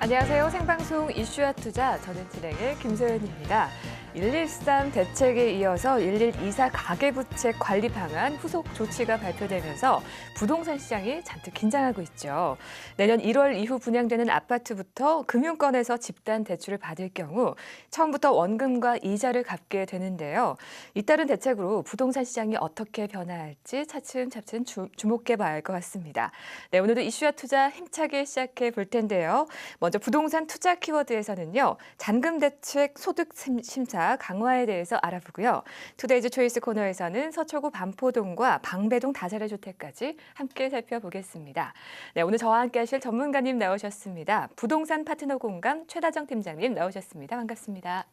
안녕하세요. 생방송 이슈와 투자, 저는 진행의 김소연입니다. 113 대책에 이어서 1124 가계부채 관리 방안 후속 조치가 발표되면서 부동산 시장이 잔뜩 긴장하고 있죠. 내년 1월 이후 분양되는 아파트부터 금융권에서 집단 대출을 받을 경우 처음부터 원금과 이자를 갚게 되는데요. 잇따른 대책으로 부동산 시장이 어떻게 변화할지 차츰차츰 주목해 봐야 할 것 같습니다. 네, 오늘도 이슈와 투자 힘차게 시작해 볼 텐데요. 먼저 부동산 투자 키워드에서는요. 잔금대책 소득 심사 강화에 대해서 알아보고요. 투데이즈 초이스 코너에서는 서초구 반포동과 방배동 다세대 주택까지 함께 살펴보겠습니다. 네, 오늘 저와 함께 하실 전문가님 나오셨습니다. 부동산 파트너 공감 최다정 팀장님 나오셨습니다. 반갑습니다.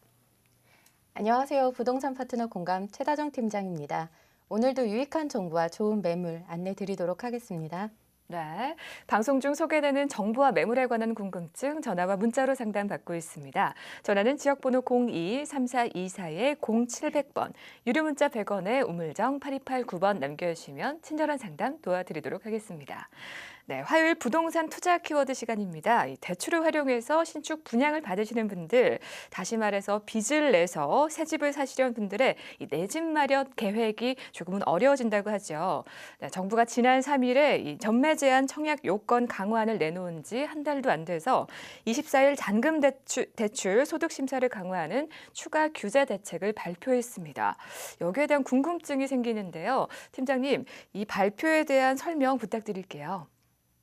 안녕하세요. 부동산 파트너 공감 최다정 팀장입니다. 오늘도 유익한 정보와 좋은 매물 안내 드리도록 하겠습니다. 네, 방송 중 소개되는 정보와 매물에 관한 궁금증 전화와 문자로 상담받고 있습니다. 전화는 지역번호 02-3424-0700번, 유료 문자 100원에 우물정 8289번 남겨주시면 친절한 상담 도와드리도록 하겠습니다. 네, 화요일 부동산 투자 키워드 시간입니다. 이 대출을 활용해서 신축 분양을 받으시는 분들, 다시 말해서 빚을 내서 새 집을 사시려는 분들의 이 내 집 마련 계획이 조금은 어려워진다고 하죠. 네, 정부가 지난 3일에 이 전매 제한 청약 요건 강화안을 내놓은 지 한 달도 안 돼서 24일 잔금 대출 소득 심사를 강화하는 추가 규제 대책을 발표했습니다. 여기에 대한 궁금증이 생기는데요. 팀장님, 이 발표에 대한 설명 부탁드릴게요.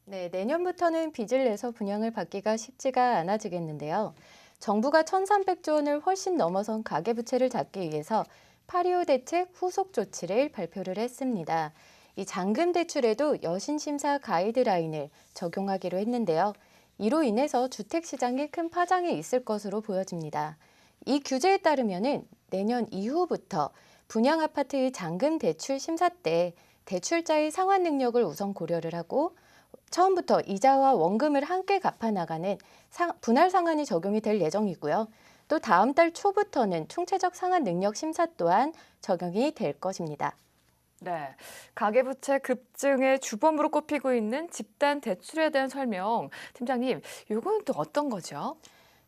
네, 내년부터는 빚을 내서 분양을 받기가 쉽지가 않아지겠는데요. 정부가 1,300조 원을 훨씬 넘어선 가계부채를 잡기 위해서 8.25 대책 후속 조치를 발표를 했습니다. 이 잔금 대출에도 여신심사 가이드라인을 적용하기로 했는데요. 이로 인해서 주택시장에 큰 파장이 있을 것으로 보여집니다. 이 규제에 따르면 내년 이후부터 분양 아파트의 잔금 대출 심사 때 대출자의 상환 능력을 우선 고려를 하고 처음부터 이자와 원금을 함께 갚아나가는 분할 상환이 적용이 될 예정이고요. 또 다음 달 초부터는 총체적 상환 능력 심사 또한 적용이 될 것입니다. 네, 가계부채 급증의 주범으로 꼽히고 있는 집단 대출에 대한 설명, 팀장님, 이건 또 어떤 거죠?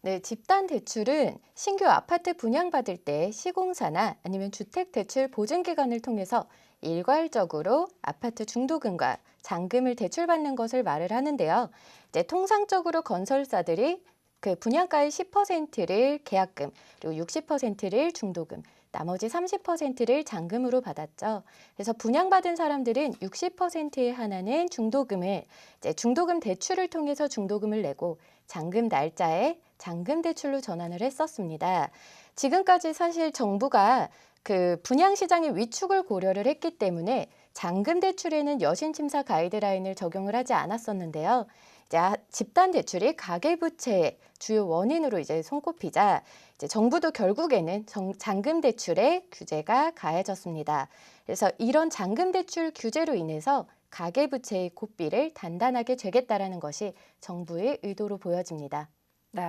네, 집단 대출은 신규 아파트 분양받을 때 시공사나 아니면 주택대출 보증기관을 통해서 일괄적으로 아파트 중도금과 잔금을 대출받는 것을 말을 하는데요. 이제 통상적으로 건설사들이 그 분양가의 10%를 계약금, 그리고 60%를 중도금, 나머지 30%를 잔금으로 받았죠. 그래서 분양받은 사람들은 60%에 한하는 중도금을 이제 중도금 대출을 통해서 중도금을 내고 잔금 날짜에 잔금 대출로 전환을 했었습니다. 지금까지 사실 정부가 그 분양 시장의 위축을 고려를 했기 때문에 잔금 대출에는 여신심사 가이드라인을 적용을 하지 않았었는데요. 이제 집단 대출이 가계부채의 주요 원인으로 이제 손꼽히자 이제 정부도 결국에는 잔금 대출의 규제가 가해졌습니다. 그래서 이런 잔금 대출 규제로 인해서 가계부채의 고삐를 단단하게 죄겠다라는 것이 정부의 의도로 보여집니다. 네,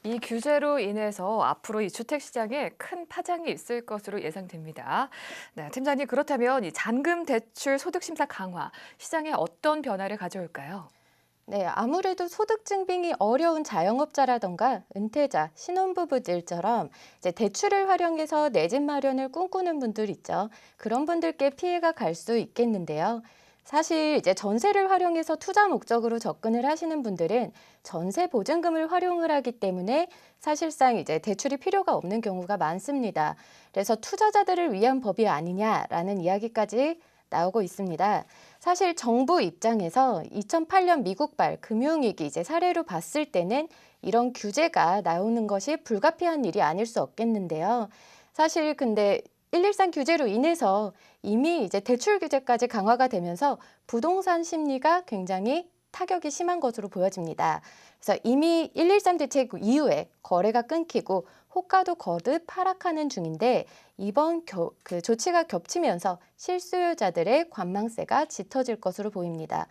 이 규제로 인해서 앞으로 이 주택시장에 큰 파장이 있을 것으로 예상됩니다. 네, 팀장님, 그렇다면 이 잔금 대출 소득 심사 강화, 시장에 어떤 변화를 가져올까요? 네, 아무래도 소득 증빙이 어려운 자영업자라던가 은퇴자, 신혼부부들처럼 이제 대출을 활용해서 내 집 마련을 꿈꾸는 분들 있죠. 그런 분들께 피해가 갈 수 있겠는데요. 사실 이제 전세를 활용해서 투자 목적으로 접근을 하시는 분들은 전세 보증금을 활용을 하기 때문에 사실상 이제 대출이 필요가 없는 경우가 많습니다. 그래서 투자자들을 위한 법이 아니냐라는 이야기까지 나오고 있습니다. 사실 정부 입장에서 2008년 미국발 금융위기 이제 사례로 봤을 때는 이런 규제가 나오는 것이 불가피한 일이 아닐 수 없겠는데요. 사실 근데 113 규제로 인해서 이미 이제 대출 규제까지 강화가 되면서 부동산 심리가 굉장히 타격이 심한 것으로 보여집니다. 그래서 이미 113 대책 이후에 거래가 끊기고 호가도 거듭 하락하는 중인데 이번 그 조치가 겹치면서 실수요자들의 관망세가 짙어질 것으로 보입니다.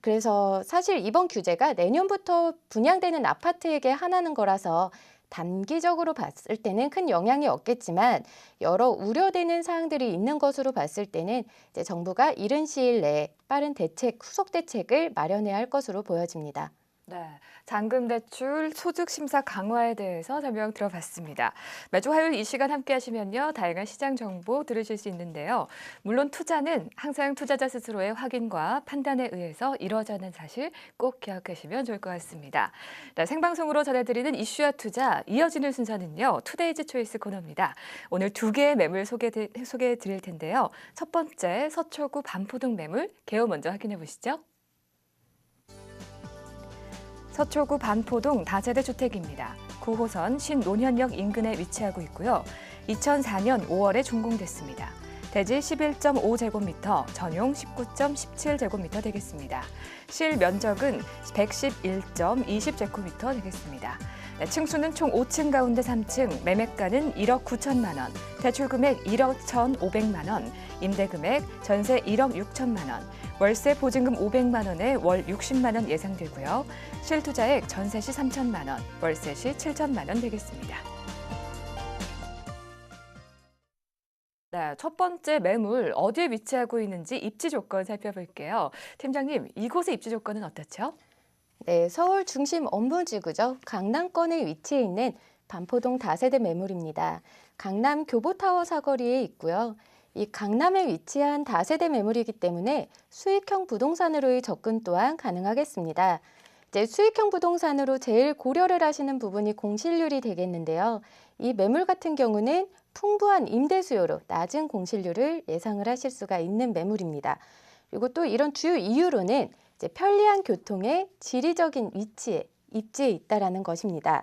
그래서 사실 이번 규제가 내년부터 분양되는 아파트에게 한하는 거라서 단기적으로 봤을 때는 큰 영향이 없겠지만 여러 우려되는 사항들이 있는 것으로 봤을 때는 이제 정부가 이른 시일 내에 빠른 대책, 후속 대책을 마련해야 할 것으로 보여집니다. 네, 잔금 대출 소득 심사 강화에 대해서 설명 들어봤습니다. 매주 화요일 이 시간 함께 하시면요. 다양한 시장 정보 들으실 수 있는데요. 물론 투자는 항상 투자자 스스로의 확인과 판단에 의해서 이루어지는 사실 꼭 기억하시면 좋을 것 같습니다. 네, 생방송으로 전해드리는 이슈와 투자 이어지는 순서는요. 투데이즈 초이스 코너입니다. 오늘 두 개의 매물 소개해 드릴 텐데요. 첫 번째 서초구 반포동 매물 개요 먼저 확인해 보시죠. 서초구 반포동 다세대 주택입니다. 9호선 신논현역 인근에 위치하고 있고요. 2004년 5월에 준공됐습니다. 대지 11.5제곱미터, 전용 19.17제곱미터 되겠습니다. 실면적은 111.20제곱미터 되겠습니다. 네, 층수는 총 5층 가운데 3층, 매매가는 1억 9천만 원, 대출금액 1억 1,500만 원, 임대금액 전세 1억 6천만 원, 월세 보증금 500만 원에 월 60만 원 예상되고요. 실투자액 전세 시 3천만 원, 월세 시 7천만 원 되겠습니다. 네, 첫 번째 매물 어디에 위치하고 있는지 입지 조건 살펴볼게요. 팀장님, 이곳의 입지 조건은 어떻죠? 네, 서울 중심 업무지구죠. 강남권에 위치해 있는 반포동 다세대 매물입니다. 강남 교보타워 사거리에 있고요. 이 강남에 위치한 다세대 매물이기 때문에 수익형 부동산으로의 접근 또한 가능하겠습니다. 이제 수익형 부동산으로 제일 고려를 하시는 부분이 공실률이 되겠는데요. 이 매물 같은 경우는 풍부한 임대 수요로 낮은 공실률을 예상을 하실 수가 있는 매물입니다. 그리고 또 이런 주요 이유로는 이제 편리한 교통의 지리적인 위치에 입지해 있다라는 것입니다.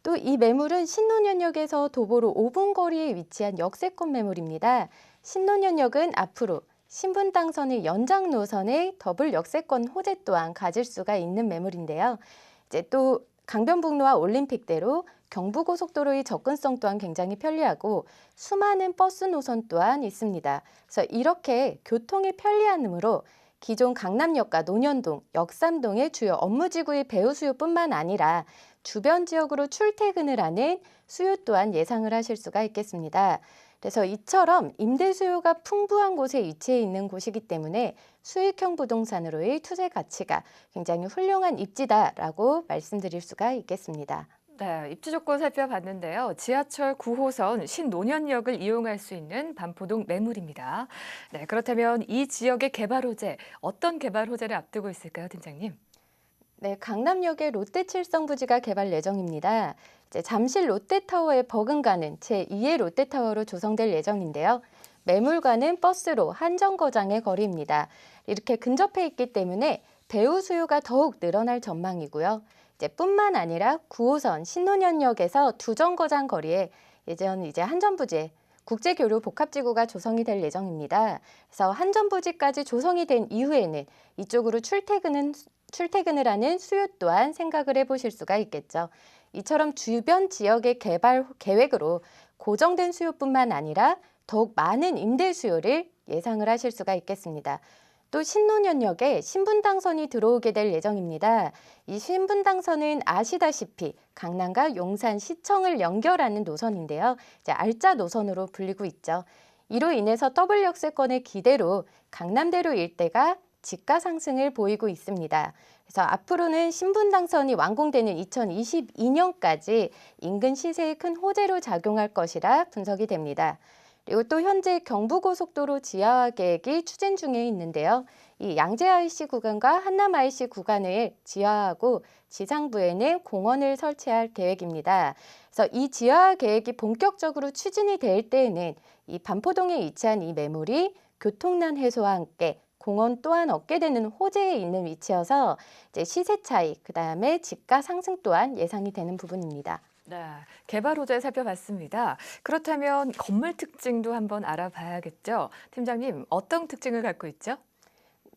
또 이 매물은 신논현역에서 도보로 5분 거리에 위치한 역세권 매물입니다. 신논현역은 앞으로 신분당선의 연장 노선의 더블 역세권 호재 또한 가질 수가 있는 매물인데요. 이제 또 강변북로와 올림픽대로 경부고속도로의 접근성 또한 굉장히 편리하고 수많은 버스 노선 또한 있습니다. 그래서 이렇게 교통이 편리함으로 기존 강남역과 논현동, 역삼동의 주요 업무지구의 배우 수요뿐만 아니라 주변 지역으로 출퇴근을 하는 수요 또한 예상을 하실 수가 있겠습니다. 그래서 이처럼 임대 수요가 풍부한 곳에 위치해 있는 곳이기 때문에 수익형 부동산으로의 투자 가치가 굉장히 훌륭한 입지다라고 말씀드릴 수가 있겠습니다. 네, 입지 조건 살펴봤는데요. 지하철 9호선 신논현역을 이용할 수 있는 반포동 매물입니다. 네, 그렇다면 이 지역의 개발 호재, 어떤 개발 호재를 앞두고 있을까요, 팀장님? 네, 강남역의 롯데칠성 부지가 개발 예정입니다. 이제 잠실 롯데타워에 버금가는 제2의 롯데타워로 조성될 예정인데요. 매물과는 버스로 한 정거장의 거리입니다. 이렇게 근접해 있기 때문에 배우 수요가 더욱 늘어날 전망이고요. 이제 뿐만 아니라 9호선 신논현역에서 두 정거장 거리에 예전 이제 한전부지 국제교류 복합지구가 조성이 될 예정입니다. 그래서 한전부지까지 조성이 된 이후에는 이쪽으로 출퇴근을 하는 수요 또한 생각을 해보실 수가 있겠죠. 이처럼 주변 지역의 개발 계획으로 고정된 수요뿐만 아니라 더욱 많은 임대 수요를 예상을 하실 수가 있겠습니다. 또 신논현역에 신분당선이 들어오게 될 예정입니다. 이 신분당선은 아시다시피 강남과 용산시청을 연결하는 노선인데요. 이제 알짜 노선으로 불리고 있죠. 이로 인해서 더블 역세권의 기대로 강남대로 일대가 지가 상승을 보이고 있습니다. 그래서 앞으로는 신분당선이 완공되는 2022년까지 인근 시세에 큰 호재로 작용할 것이라 분석이 됩니다. 그리고 또 현재 경부고속도로 지하화 계획이 추진 중에 있는데요. 이 양재 IC 구간과 한남 IC 구간을 지하하고 지상부에는 공원을 설치할 계획입니다. 그래서 이 지하화 계획이 본격적으로 추진이 될 때에는 이 반포동에 위치한 이 매물이 교통난 해소와 함께 공원 또한 얻게 되는 호재에 있는 위치여서 이제 시세 차이, 그다음에 지가 상승 또한 예상이 되는 부분입니다. 네, 개발 호재 살펴봤습니다. 그렇다면 건물 특징도 한번 알아봐야겠죠. 팀장님, 어떤 특징을 갖고 있죠?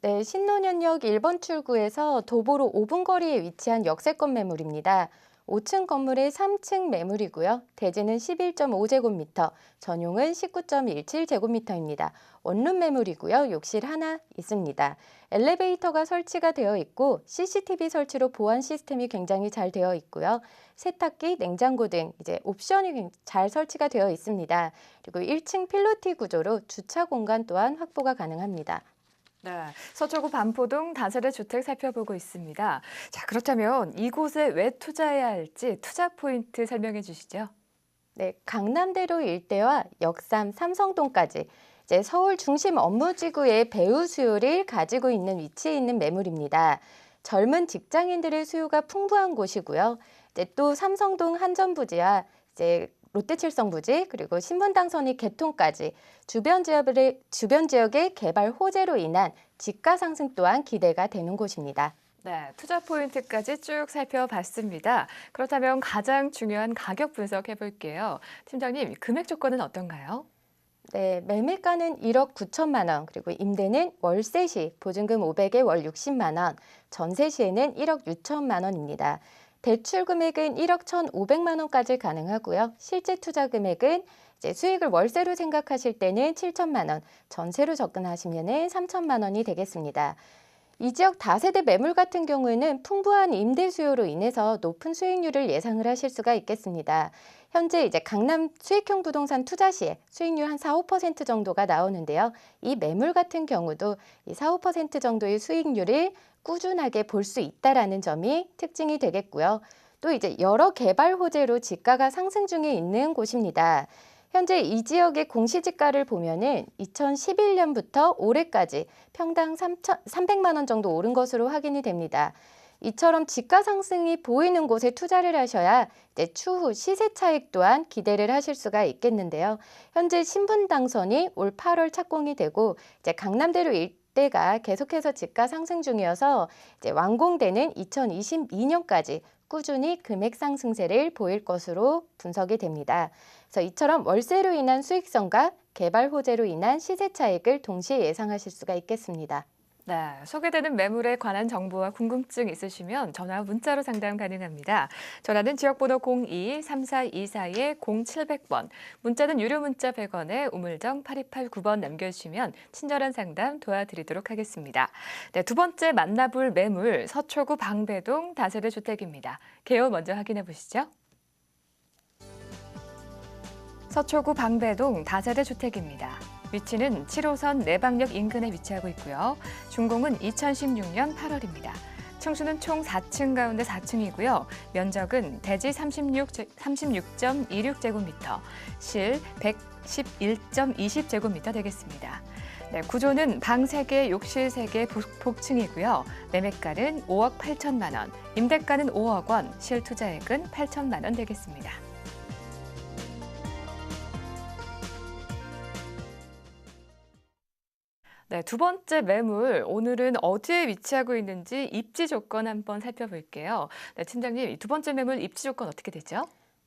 네, 신논현역 1번 출구에서 도보로 5분 거리에 위치한 역세권 매물입니다. 5층 건물의 3층 매물이고요. 대지는 11.5제곱미터, 전용은 19.17제곱미터입니다. 원룸 매물이고요. 욕실 하나 있습니다. 엘리베이터가 설치가 되어 있고 CCTV 설치로 보안 시스템이 굉장히 잘 되어 있고요. 세탁기, 냉장고 등 이제 옵션이 잘 설치가 되어 있습니다. 그리고 1층 필로티 구조로 주차 공간 또한 확보가 가능합니다. 네, 서초구 반포동 다세대 주택 살펴보고 있습니다. 자, 그렇다면 이곳에 왜 투자해야 할지 투자 포인트 설명해 주시죠. 네, 강남대로 일대와 역삼, 삼성동까지 이제 서울 중심 업무지구의 배후 수요를 가지고 있는 위치에 있는 매물입니다. 젊은 직장인들의 수요가 풍부한 곳이고요. 이제 또 삼성동 한전부지와 이제 롯데칠성부지 그리고 신분당선이 개통까지 주변 지역의 개발 호재로 인한 집가 상승 또한 기대가 되는 곳입니다. 네, 투자 포인트까지 쭉 살펴봤습니다. 그렇다면 가장 중요한 가격 분석해 볼게요. 팀장님, 금액 조건은 어떤가요? 네, 매매가는 1억 9천만 원, 그리고 임대는 월세 시 보증금 500에 월 60만 원, 전세 시에는 1억 6천만 원입니다. 대출 금액은 1억 1,500만 원까지 가능하고요. 실제 투자 금액은 이제 수익을 월세로 생각하실 때는 7천만 원, 전세로 접근하시면은 3천만 원이 되겠습니다. 이 지역 다세대 매물 같은 경우에는 풍부한 임대 수요로 인해서 높은 수익률을 예상을 하실 수가 있겠습니다. 현재 이제 강남 수익형 부동산 투자 시에 수익률 한 4, 5% 정도가 나오는데요. 이 매물 같은 경우도 이 4, 5% 정도의 수익률을 꾸준하게 볼 수 있다라는 점이 특징이 되겠고요. 또 이제 여러 개발 호재로 지가가 상승 중에 있는 곳입니다. 현재 이 지역의 공시지가를 보면은 2011년부터 올해까지 평당 300만 원 정도 오른 것으로 확인이 됩니다. 이처럼 지가 상승이 보이는 곳에 투자를 하셔야 이제 추후 시세 차익 또한 기대를 하실 수가 있겠는데요. 현재 신분당선이 올 8월 착공이 되고 이제 강남대로 일대가 계속해서 지가 상승 중이어서 이제 완공되는 2022년까지 꾸준히 금액 상승세를 보일 것으로 분석이 됩니다. 그래서 이처럼 월세로 인한 수익성과 개발 호재로 인한 시세 차익을 동시에 예상하실 수가 있겠습니다. 네, 소개되는 매물에 관한 정보와 궁금증 있으시면 전화 문자로 상담 가능합니다. 전화는 지역번호 02-3424-0700번, 문자는 유료 문자 100원에 우물정 8289번 남겨주시면 친절한 상담 도와드리도록 하겠습니다. 네, 두 번째 만나볼 매물, 서초구 방배동 다세대 주택입니다. 개요 먼저 확인해 보시죠. 서초구 방배동 다세대 주택입니다. 위치는 7호선 내방역 인근에 위치하고 있고요. 준공은 2016년 8월입니다. 층수는 총 4층 가운데 4층이고요. 면적은 대지 36.26제곱미터, 실 111.20제곱미터 되겠습니다. 네, 구조는 방 3개, 욕실 3개, 복층이고요. 매매가는 5억 8천만 원, 임대가는 5억 원, 실투자액은 8천만 원 되겠습니다. 네, 두 번째 매물, 오늘은 어디에 위치하고 있는지 입지 조건 한번 살펴볼게요. 네, 팀장님, 이 두 번째 매물 입지 조건 어떻게 되죠?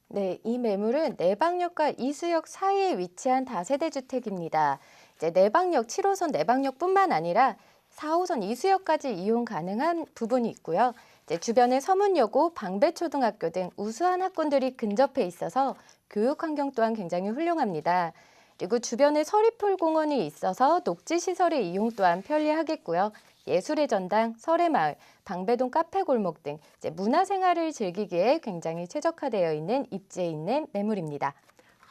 네, 이 매물은 내방역과 이수역 사이에 위치한 다세대 주택입니다. 이제 내방역 7호선 내방역뿐만 아니라 4호선 이수역까지 이용 가능한 부분이 있고요. 이제 주변에 서문여고, 방배초등학교 등 우수한 학군들이 근접해 있어서 교육 환경 또한 굉장히 훌륭합니다. 그리고 주변에 서리풀공원이 있어서 녹지시설의 이용 또한 편리하겠고요. 예술의 전당, 설해마을, 방배동 카페골목 등 이제 문화생활을 즐기기에 굉장히 최적화되어 있는 입지에 있는 매물입니다.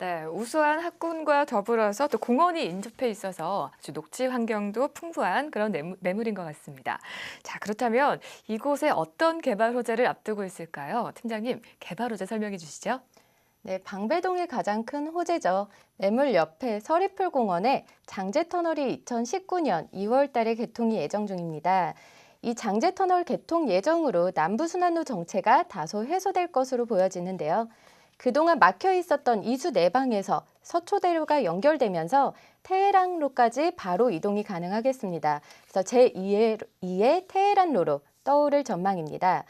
네, 우수한 학군과 더불어서 또 공원이 인접해 있어서 아주 녹지 환경도 풍부한 그런 매물인 것 같습니다. 자, 그렇다면 이곳에 어떤 개발 호재를 앞두고 있을까요? 팀장님, 개발 호재 설명해 주시죠. 네, 방배동의 가장 큰 호재죠. 매물 옆에 서리풀공원에 장제터널이 2019년 2월 달에 개통이 예정 중입니다. 이 장제터널 개통 예정으로 남부순환로 정체가 다소 해소될 것으로 보여지는데요. 그동안 막혀 있었던 이수 내방에서 서초대로가 연결되면서 테헤란로까지 바로 이동이 가능하겠습니다. 그래서 제2의 테헤란로로 떠오를 전망입니다.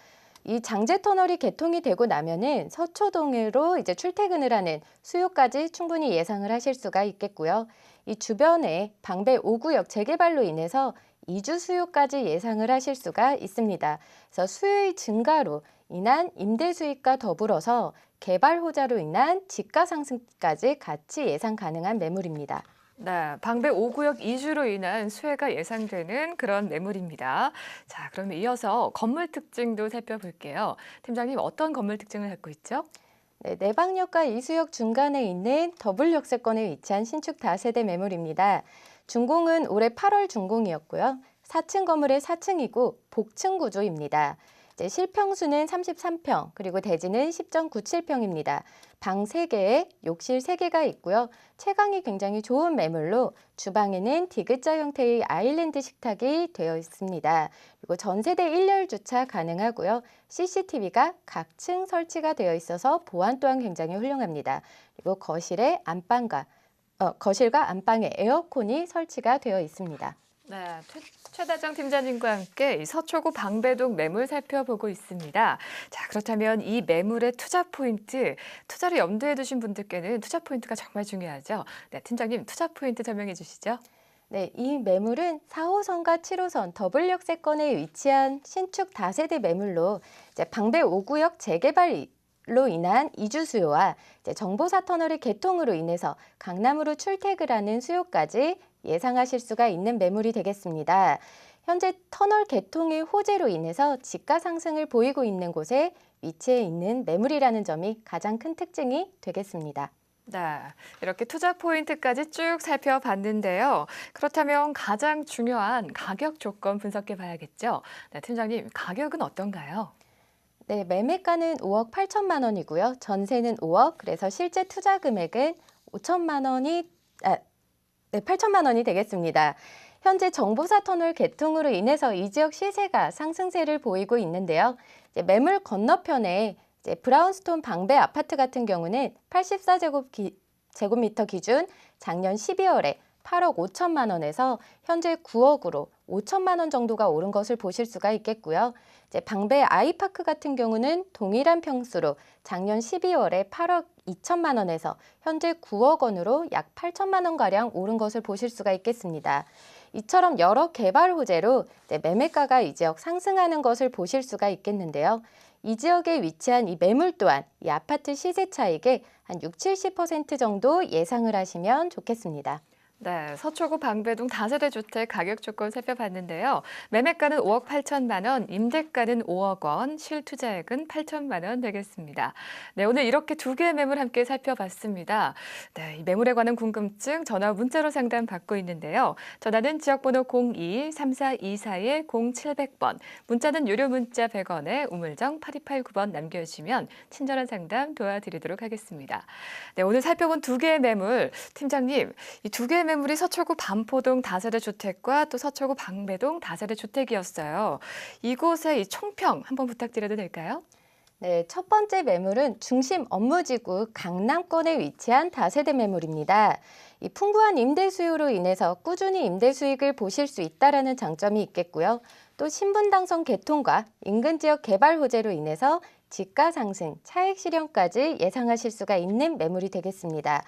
이 장제터널이 개통이 되고 나면은 서초동으로 이제 출퇴근을 하는 수요까지 충분히 예상을 하실 수가 있겠고요. 이 주변에 방배 5구역 재개발로 인해서 이주 수요까지 예상을 하실 수가 있습니다. 그래서 수요의 증가로 인한 임대 수익과 더불어서 개발 호재로 인한 지가 상승까지 같이 예상 가능한 매물입니다. 네, 방배 5구역 이주로 인한 수혜가 예상되는 그런 매물입니다. 자, 그러면 이어서 건물 특징도 살펴볼게요. 팀장님, 어떤 건물 특징을 갖고 있죠? 네, 내방역과 이수역 중간에 있는 더블 역세권에 위치한 신축 다세대 매물입니다. 준공은 올해 8월 준공이었고요. 4층 건물의 4층이고 복층 구조입니다. 이제 실평수는 33평, 그리고 대지는 10.97평입니다. 방 3개에 욕실 3개가 있고요. 채광이 굉장히 좋은 매물로 주방에는 D자 형태의 아일랜드 식탁이 되어 있습니다. 그리고 전세대 1열 주차 가능하고요. CCTV가 각 층 설치가 되어 있어서 보안 또한 굉장히 훌륭합니다. 그리고 거실과 안방에 에어컨이 설치가 되어 있습니다. 네, 최다정 팀장님과 함께 이 서초구 방배동 매물 살펴보고 있습니다. 자, 그렇다면 이 매물의 투자 포인트, 투자를 염두에 두신 분들께는 투자 포인트가 정말 중요하죠. 네, 팀장님 투자 포인트 설명해 주시죠. 네, 이 매물은 4호선과 7호선 더블 역세권에 위치한 신축 다세대 매물로 이제 방배 5구역 재개발로 인한 이주 수요와 이제 정보사 터널의 개통으로 인해서 강남으로 출퇴근하는 수요까지 예상하실 수가 있는 매물이 되겠습니다. 현재 터널 개통의 호재로 인해서 지가 상승을 보이고 있는 곳에 위치해 있는 매물이라는 점이 가장 큰 특징이 되겠습니다. 네, 이렇게 투자 포인트까지 쭉 살펴봤는데요. 그렇다면 가장 중요한 가격 조건 분석해 봐야겠죠. 네, 팀장님, 가격은 어떤가요? 네, 매매가는 5억 8천만 원이고요. 전세는 5억, 그래서 실제 투자 금액은 8천만 원이 되겠습니다. 현재 정보사 터널 개통으로 인해서 이 지역 시세가 상승세를 보이고 있는데요. 이제 매물 건너편에 이제 브라운스톤 방배 아파트 같은 경우는 84제곱미터 기준 작년 12월에 8억 5천만 원에서 현재 9억으로 5천만 원 정도가 오른 것을 보실 수가 있겠고요. 이제 방배 아이파크 같은 경우는 동일한 평수로 작년 12월에 8억 2천만 원에서 현재 9억 원으로 약 8천만 원가량 오른 것을 보실 수가 있겠습니다. 이처럼 여러 개발 호재로 매매가가 이 지역 상승하는 것을 보실 수가 있겠는데요. 이 지역에 위치한 이 매물 또한 이 아파트 시세 차익의 한 60-70% 정도 예상을 하시면 좋겠습니다. 네, 서초구 방배동 다세대 주택 가격 조건 살펴봤는데요. 매매가는 5억 8천만 원, 임대가는 5억 원, 실투자액은 8천만 원 되겠습니다. 네, 오늘 이렇게 두 개의 매물 함께 살펴봤습니다. 네, 이 매물에 관한 궁금증 전화 문자로 상담 받고 있는데요. 전화는 지역번호 02-3424-0700번, 문자는 유료 문자 100원에 우물정 8289번 남겨주시면 친절한 상담 도와드리도록 하겠습니다. 네, 오늘 살펴본 두 개의 매물, 팀장님, 이 두 개의 매물이 서초구 반포동 다세대 주택과 또 서초구 방배동 다세대 주택이었어요. 이곳의 이 총평 한번 부탁드려도 될까요? 네, 첫 번째 매물은 중심 업무지구 강남권에 위치한 다세대 매물입니다. 이 풍부한 임대 수요로 인해서 꾸준히 임대 수익을 보실 수 있다라는 장점이 있겠고요. 또 신분당선 개통과 인근 지역 개발 호재로 인해서 지가 상승, 차익 실현까지 예상하실 수가 있는 매물이 되겠습니다.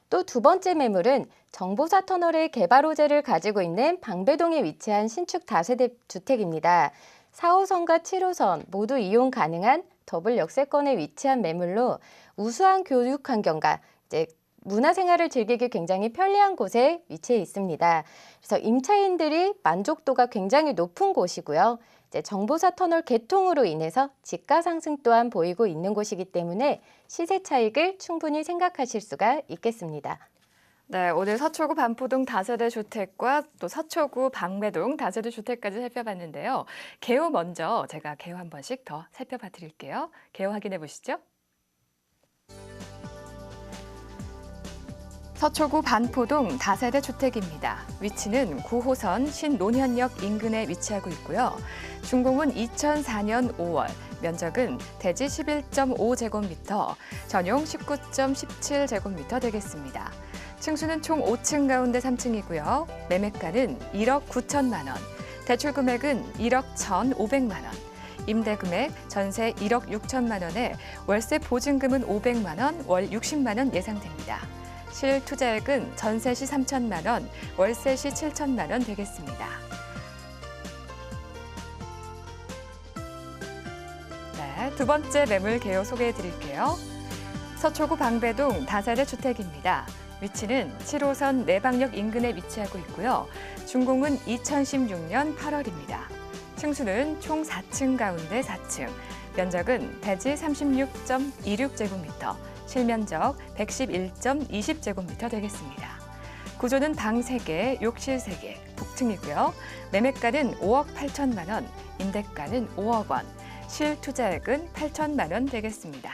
또 두 번째 매물은 정보사 터널의 개발 호재를 가지고 있는 방배동에 위치한 신축 다세대 주택입니다. 4호선과 7호선 모두 이용 가능한 더블 역세권에 위치한 매물로 우수한 교육 환경과 이제 문화생활을 즐기기 굉장히 편리한 곳에 위치해 있습니다. 그래서 임차인들이 만족도가 굉장히 높은 곳이고요. 이제 정보사 터널 개통으로 인해서 지가 상승 또한 보이고 있는 곳이기 때문에 시세 차익을 충분히 생각하실 수가 있겠습니다. 네, 오늘 서초구 반포동 다세대 주택과 또 서초구 방배동 다세대 주택까지 살펴봤는데요. 개요 먼저 제가 개요 한 번씩 더 살펴봐 드릴게요. 개요 확인해 보시죠. 서초구 반포동 다세대 주택입니다. 위치는 9호선 신논현역 인근에 위치하고 있고요. 준공은 2004년 5월, 면적은 대지 11.5제곱미터, 전용 19.17제곱미터 되겠습니다. 층수는 총 5층 가운데 3층이고요. 매매가는 1억 9천만 원, 대출 금액은 1억 1,500만 원, 임대 금액 전세 1억 6천만 원에 월세 보증금은 500만 원, 월 60만 원 예상됩니다. 실투자액은 전세 시 3천만 원, 월세 시 7천만 원 되겠습니다. 네, 두 번째 매물 개요 소개해 드릴게요. 서초구 방배동 다세대 주택입니다. 위치는 7호선 내방역 인근에 위치하고 있고요. 준공은 2016년 8월입니다. 층수는 총 4층 가운데 4층, 면적은 대지 36.26제곱미터, 실면적 111.20제곱미터 되겠습니다. 구조는 방 3개, 욕실 3개, 복층이고요. 매매가는 5억 8천만 원, 임대가는 5억 원, 실투자액은 8천만 원 되겠습니다.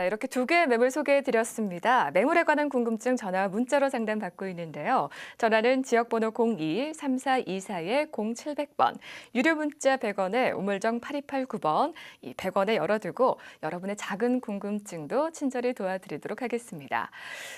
이렇게 2개의 매물 소개해드렸습니다. 매물에 관한 궁금증 전화 문자로 상담받고 있는데요. 전화는 지역번호 02-3424-0700번, 유료 문자 100원에 우물정 8289번, 이 100원에 열어두고 여러분의 작은 궁금증도 친절히 도와드리도록 하겠습니다.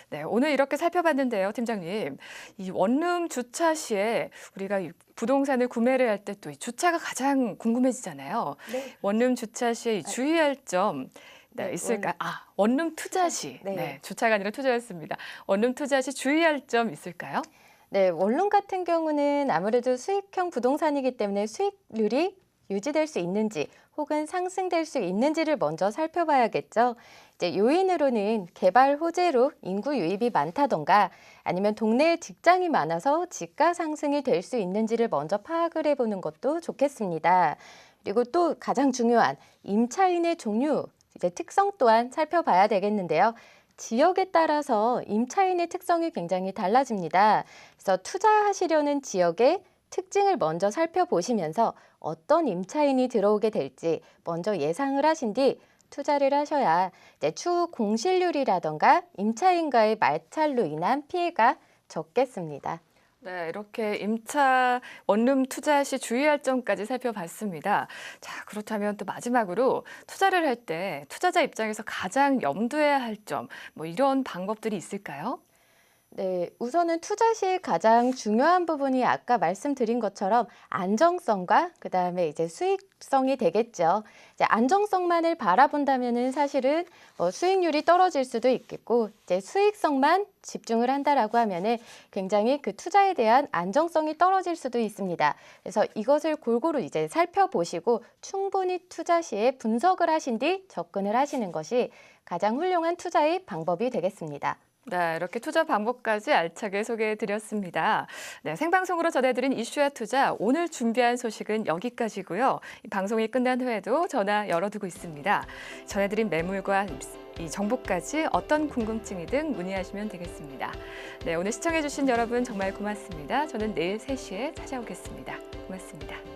네, 오늘 이렇게 살펴봤는데요, 팀장님. 이 원룸 주차 시에 우리가 부동산을 구매를 할 때 또 이 주차가 가장 궁금해지잖아요. 네. 원룸 주차 시에 주의할 점 네, 있을까요? 원룸 투자 시. 네, 주차가 아니라 투자였습니다. 원룸 투자 시 주의할 점 있을까요? 네, 원룸 같은 경우는 아무래도 수익형 부동산이기 때문에 수익률이 유지될 수 있는지 혹은 상승될 수 있는지를 먼저 살펴봐야겠죠. 이제 요인으로는 개발 호재로 인구 유입이 많다던가 아니면 동네에 직장이 많아서 집가 상승이 될 수 있는지를 먼저 파악을 해보는 것도 좋겠습니다. 그리고 또 가장 중요한 임차인의 종류, 이제 특성 또한 살펴봐야 되겠는데요. 지역에 따라서 임차인의 특성이 굉장히 달라집니다. 그래서 투자하시려는 지역의 특징을 먼저 살펴보시면서 어떤 임차인이 들어오게 될지 먼저 예상을 하신 뒤 투자를 하셔야 이제 추후 공실률이라던가 임차인과의 마찰로 인한 피해가 적겠습니다. 네, 이렇게 임차 원룸 투자 시 주의할 점까지 살펴봤습니다. 자, 그렇다면 또 마지막으로 투자를 할 때 투자자 입장에서 가장 염두해야 할 점, 뭐 이런 방법들이 있을까요? 네, 우선은 투자 시 가장 중요한 부분이 아까 말씀드린 것처럼 안정성과 그다음에 이제 수익성이 되겠죠. 이제 안정성만을 바라본다면은 사실은 수익률이 떨어질 수도 있겠고, 이제 수익성만 집중을 한다라고 하면은 굉장히 그 투자에 대한 안정성이 떨어질 수도 있습니다. 그래서 이것을 골고루 이제 살펴보시고 충분히 투자 시에 분석을 하신 뒤 접근을 하시는 것이 가장 훌륭한 투자의 방법이 되겠습니다. 네, 이렇게 투자 방법까지 알차게 소개해드렸습니다. 네, 생방송으로 전해드린 이슈와 투자, 오늘 준비한 소식은 여기까지고요. 이 방송이 끝난 후에도 전화 열어두고 있습니다. 전해드린 매물과 이 정보까지 어떤 궁금증이든 문의하시면 되겠습니다. 네, 오늘 시청해주신 여러분 정말 고맙습니다. 저는 내일 3시에 찾아오겠습니다. 고맙습니다.